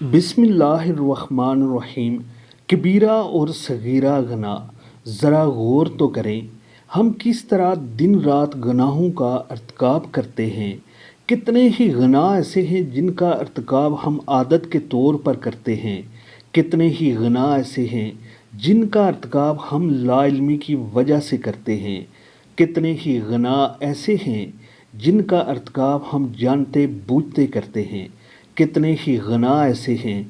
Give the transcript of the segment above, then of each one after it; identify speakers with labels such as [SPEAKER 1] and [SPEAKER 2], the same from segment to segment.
[SPEAKER 1] بسم اللہ الرحمن الرحیم۔ کبیرہ اور صغیرہ گناہ، ذرا غور تو کریں، ہم کس طرح دن رات گناہوں کا ارتکاب کرتے ہیں۔ کتنے ہی گناہ ایسے ہیں جن کا ارتکاب ہم عادت کے طور پر کرتے ہیں، کتنے ہی گناہ ایسے ہیں جن کا ارتکاب ہم لا علمی کی وجہ سے کرتے ہیں، کتنے ہی گناہ ایسے ہیں جن کا ارتکاب ہم جانتے بوجھتے کرتے ہیں، کتنے ہی گناہ ایسے ہیں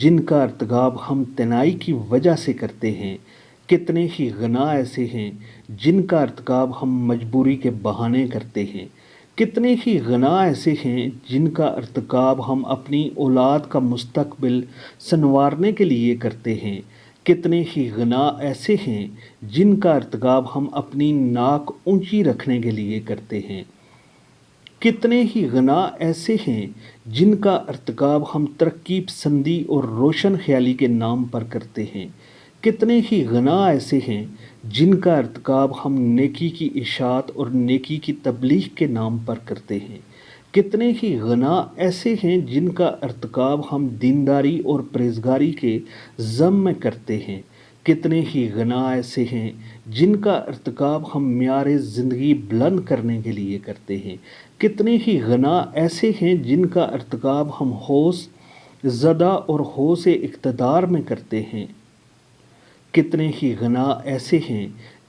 [SPEAKER 1] جن کا ارتکاب ہم تنہائی کی وجہ سے کرتے ہیں، کتنے ہی گناہ ایسے ہیں جن کا ارتکاب ہم مجبوری کے بہانے کرتے ہیں، کتنے ہی گناہ ایسے ہیں جن کا ارتکاب ہم اپنی اولاد کا مستقبل سنوارنے کے لیے کرتے ہیں، کتنے ہی گناہ ایسے ہیں جن کا ارتکاب ہم اپنی ناک اونچی رکھنے کے لیے کرتے ہیں، کتنے ہی گناہ ایسے ہیں جن کا ارتکاب ہم ترقی پسندی اور روشن خیالی کے نام پر کرتے ہیں، کتنے ہی گناہ ایسے ہیں جن کا ارتکاب ہم نیکی کی اشاعت اور نیکی کی تبلیغ کے نام پر کرتے ہیں، کتنے ہی گناہ ایسے ہیں جن کا ارتکاب ہم دینداری اور پرہیزگاری کے ذم میں کرتے ہیں، کتنے ہی گناہ ایسے ہیں جن کا ارتکاب ہم معیار زندگی بلند کرنے کے لیے کرتے ہیں، کتنے ہی گناہ ایسے ہیں جن کا ارتکاب ہم ہوش زدہ اور ہوش اقتدار میں کرتے ہیں، کتنے ہی گناہ ایسے ہیں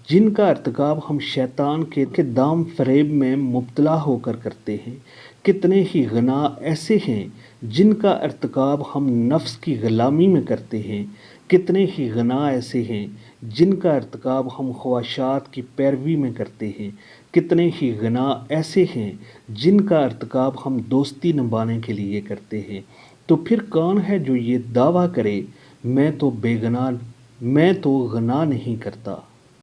[SPEAKER 1] جن کا ارتکاب ہم شیطان کے دام فریب میں مبتلا ہو کر کرتے ہیں، کتنے ہی گناہ ایسے ہیں جن کا ارتکاب ہم نفس کی غلامی میں کرتے ہیں، کتنے ہی گناہ ایسے ہیں جن کا ارتکاب ہم خواہشات کی پیروی میں کرتے ہیں، کتنے ہی گناہ ایسے ہیں جن کا ارتکاب ہم دوستی نبھانے کے لیے کرتے ہیں۔ تو پھر کون ہے جو یہ دعویٰ کرے میں تو گناہ نہیں کرتا۔